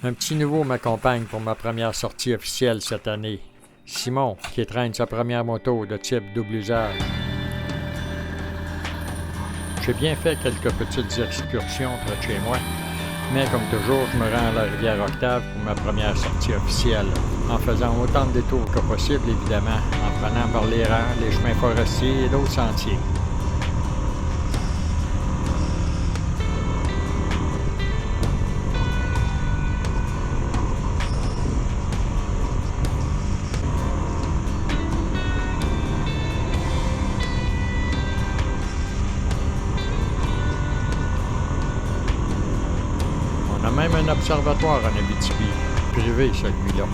Un petit nouveau m'accompagne pour ma première sortie officielle cette année. Simon, qui traîne sa première moto de type double usage. J'ai bien fait quelques petites excursions près de chez moi, mais comme toujours, je me rends à la rivière Octave pour ma première sortie officielle, en faisant autant de détours que possible évidemment, en prenant par les rangs, les chemins forestiers et d'autres sentiers. On a même un observatoire en Abitibi, privé celui-là.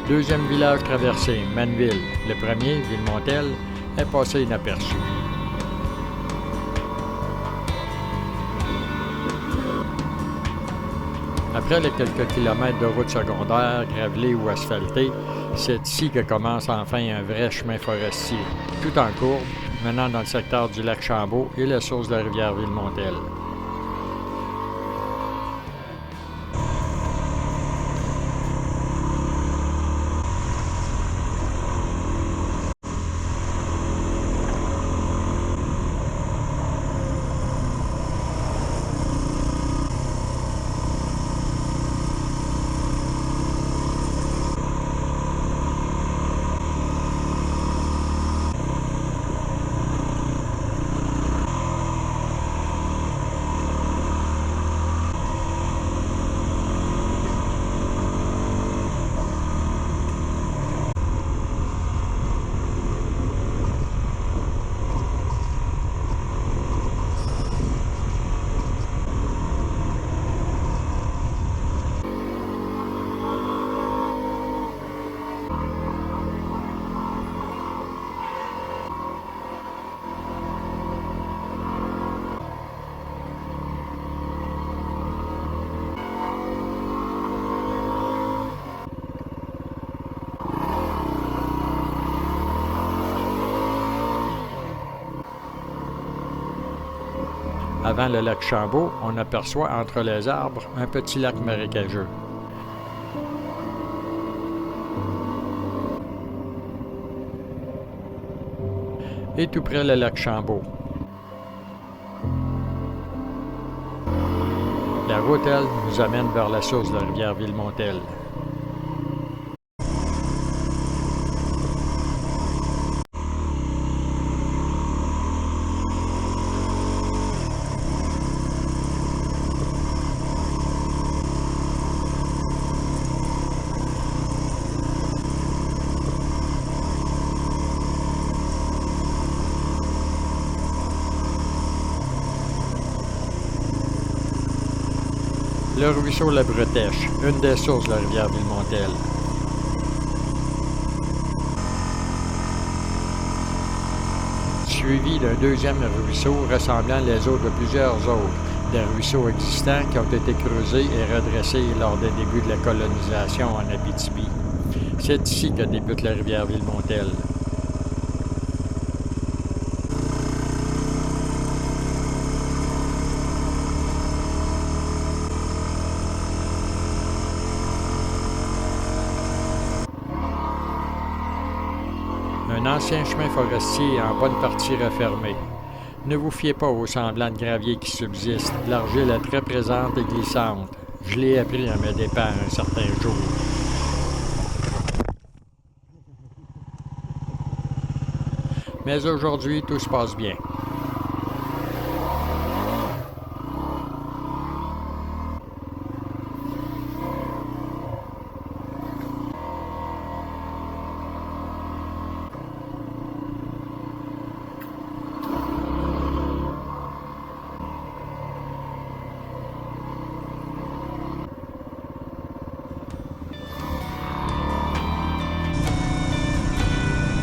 Deuxième village traversé, Manneville. Le premier, Villemontel, est passé inaperçu. Après les quelques kilomètres de route secondaire, gravelée ou asphaltée, c'est ici que commence enfin un vrai chemin forestier, tout en courbe, menant dans le secteur du lac Chambault et la source de la rivière Villemontel. Avant le lac Chambault, on aperçoit entre les arbres un petit lac marécageux. Et tout près le lac Chambault. La route, elle, nous amène vers la source de la rivière Villemontel. Le ruisseau La Bretèche, une des sources de la rivière Villemontel. Suivi d'un deuxième ruisseau ressemblant les eaux de plusieurs autres, des ruisseaux existants qui ont été creusés et redressés lors des débuts de la colonisation en Abitibi. C'est ici que débute la rivière Villemontel. Un ancien chemin forestier en bonne partie refermé. Ne vous fiez pas aux semblants de gravier qui subsistent. L'argile est très présente et glissante. Je l'ai appris à mes dépens un certain jour. Mais aujourd'hui, tout se passe bien.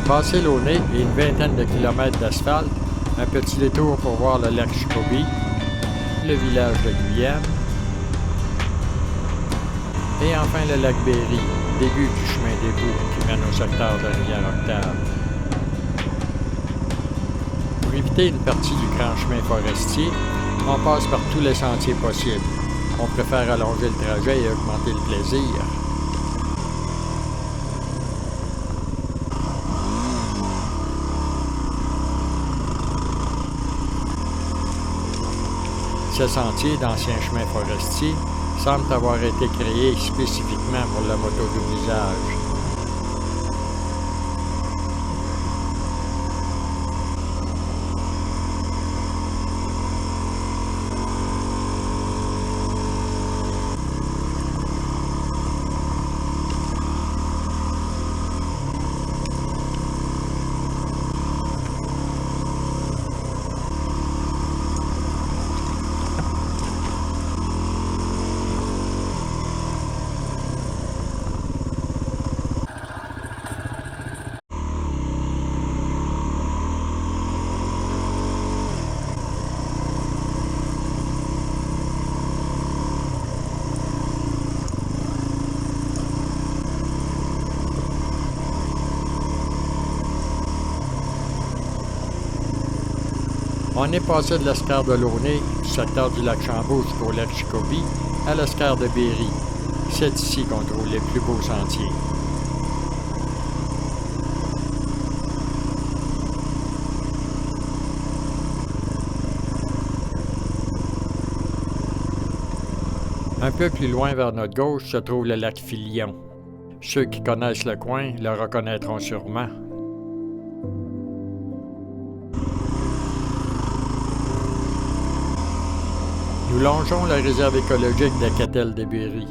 Passé Launay et une vingtaine de kilomètres d'asphalte, un petit détour pour voir le lac Chicobi, le village de Guyane, et enfin le lac Berry, début du chemin des Boues qui mène au secteur de la rivière Octave. Pour éviter une partie du grand chemin forestier, On passe par tous les sentiers possibles. On préfère allonger le trajet et augmenter le plaisir. Ce sentier d'anciens chemins forestiers semble avoir été créé spécifiquement pour la moto double usage. On est passé de l'escar de Launay, du secteur du lac Chambaud jusqu'au lac Chicobi, à l'escar de Berry. C'est ici qu'on trouve les plus beaux sentiers. Un peu plus loin vers notre gauche se trouve le lac Filion. Ceux qui connaissent le coin le reconnaîtront sûrement. Nous longeons la réserve écologique de Catel-de-Berry.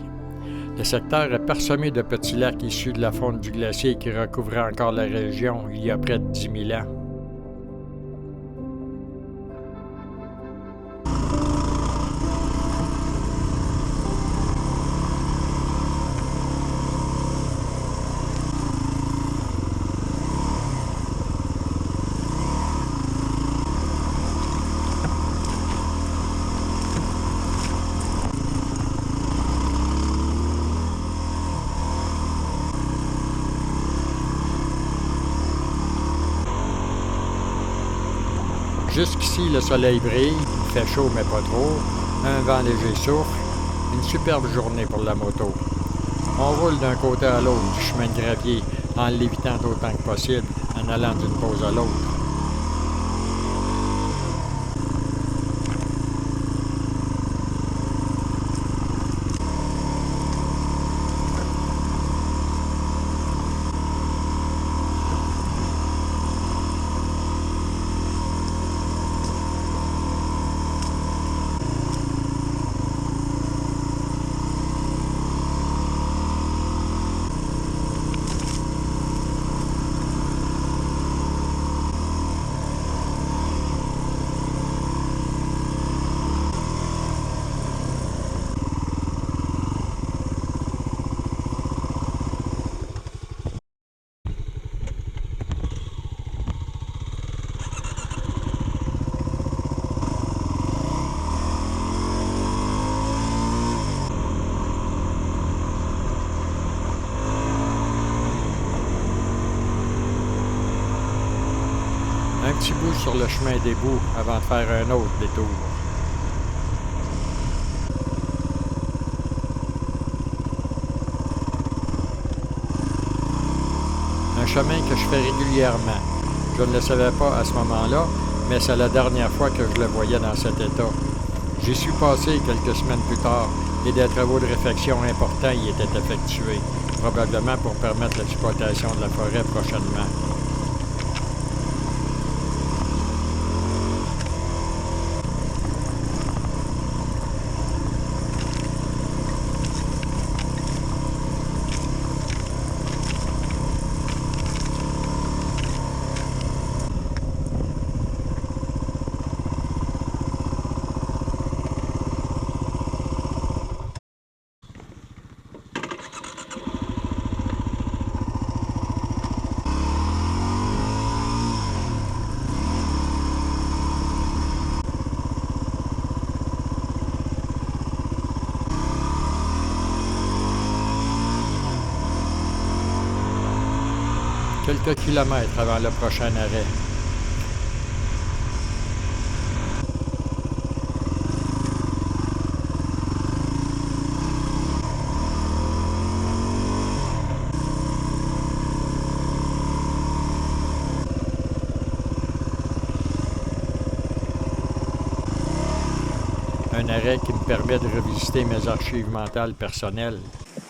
Le secteur est parsemé de petits lacs issus de la fonte du glacier qui recouvrait encore la région il y a près de 10 000 ans. Jusqu'ici, le soleil brille, il fait chaud mais pas trop, un vent léger souffle, une superbe journée pour la moto. On roule d'un côté à l'autre du chemin de gravier en l'évitant autant que possible, en allant d'une pause à l'autre. Un petit bout sur le chemin des bouts avant de faire un autre détour. Un chemin que je fais régulièrement. Je ne le savais pas à ce moment-là, mais c'est la dernière fois que je le voyais dans cet état. J'y suis passé quelques semaines plus tard et des travaux de réfection importants y étaient effectués, probablement pour permettre l'exploitation de la forêt prochainement. Quelques kilomètres avant le prochain arrêt. Un arrêt qui me permet de revisiter mes archives mentales personnelles.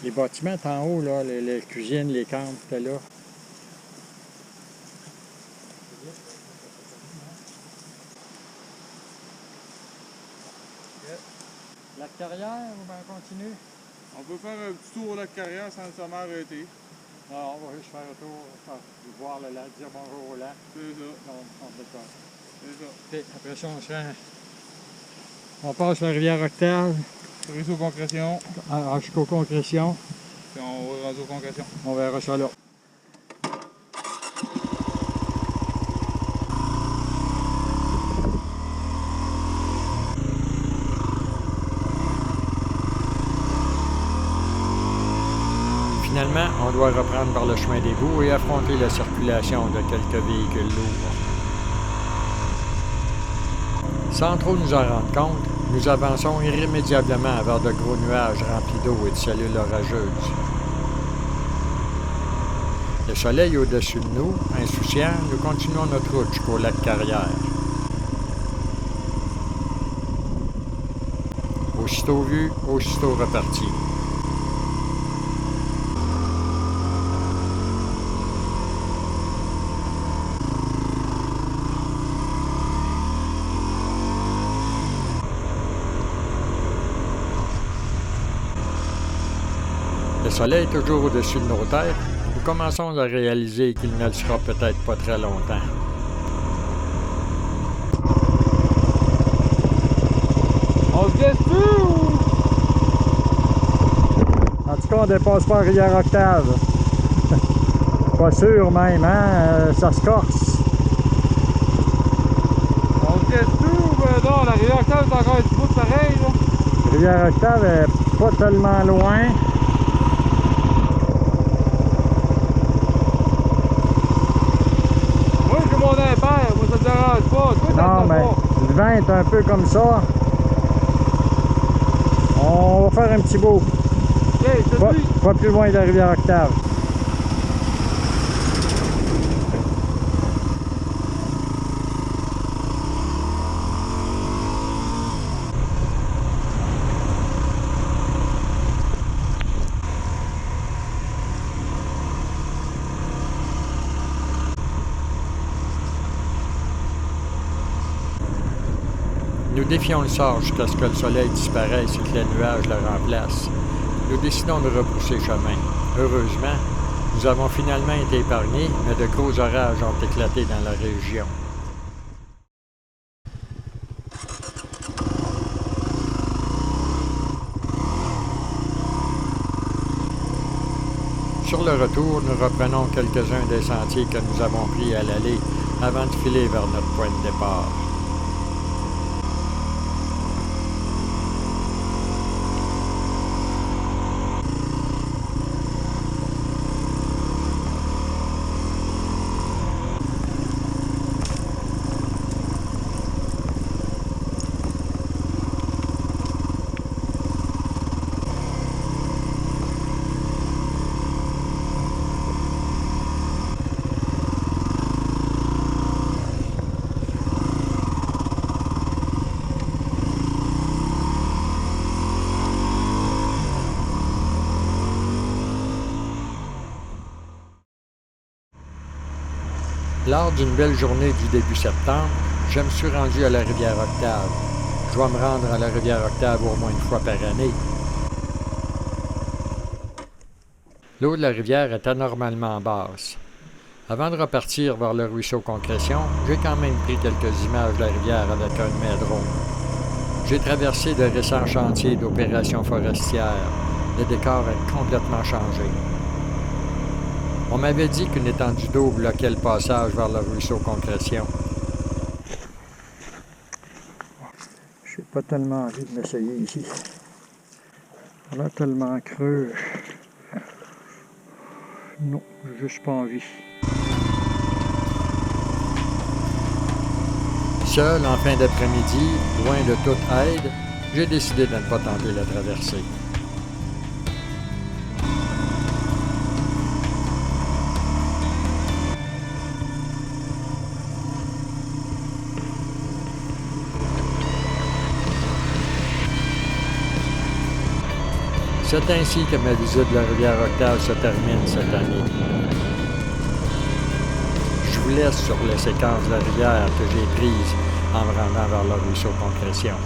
Les bâtiments en haut, là, les cuisines, les camps, étaient là. La carrière, ou bien on continue? On peut faire un petit tour au lac Carrière sans nécessairement arrêter. Non, on va juste faire un tour, voir le lac, dire bonjour au lac. C'est ça. Non, on décolle. C'est ça. Okay, après ça, on se rend. On passe la rivière Octave. Ruisseau Concrétion. Jusqu'aux concrétions. Puis on va rendre aux concrétions. On verra ça là. Finalement, on doit reprendre par le chemin des boues et affronter la circulation de quelques véhicules lourds. Sans trop nous en rendre compte, nous avançons irrémédiablement vers de gros nuages remplis d'eau et de cellules orageuses. Le soleil au-dessus de nous, insouciant, nous continuons notre route jusqu'au lac Carrière. Aussitôt vu, aussitôt reparti. Le soleil toujours au-dessus de nos têtes, nous commençons à réaliser qu'il ne le sera peut-être pas très longtemps. On se guette plus ou? En tout cas, on dépasse pas la rivière Octave. Pas sûr même, hein? Ça se corse. On se guette plus ou? Ben non, la rivière Octave est encore un petit bout de pareil, là. La rivière Octave est pas tellement loin. Moi, j'ai mon impair, moi ça te dérange pas. Toi, ça Non, te mais pas. le vent est un peu comme ça. On va faire un petit bout. Ok, c'est Pas, lui. pas plus loin de la rivière Octave. Nous défions le sort jusqu'à ce que le soleil disparaisse et que les nuages le remplacent. Nous décidons de rebrousser chemin. Heureusement, nous avons finalement été épargnés, mais de gros orages ont éclaté dans la région. Sur le retour, nous reprenons quelques-uns des sentiers que nous avons pris à l'aller avant de filer vers notre point de départ. Lors d'une belle journée du début septembre, je me suis rendu à la rivière Octave. Je dois me rendre à la rivière Octave au moins une fois par année. L'eau de la rivière est anormalement basse. Avant de repartir vers le ruisseau Concrétion, j'ai quand même pris quelques images de la rivière avec un de mes drones. J'ai traversé de récents chantiers d'opérations forestières. Le décor est complètement changé. On m'avait dit qu'une étendue d'eau bloquait le passage vers le ruisseau Concrétion. J'ai pas tellement envie de m'essayer ici. On a tellement creux. Non, j'ai juste pas envie. Seul, en fin d'après-midi, loin de toute aide, j'ai décidé de ne pas tenter la traversée. C'est ainsi que ma visite de la rivière Octave se termine cette année. Je vous laisse sur les séquences de la rivière que j'ai prises en me rendant vers le ruisseau Concrétion.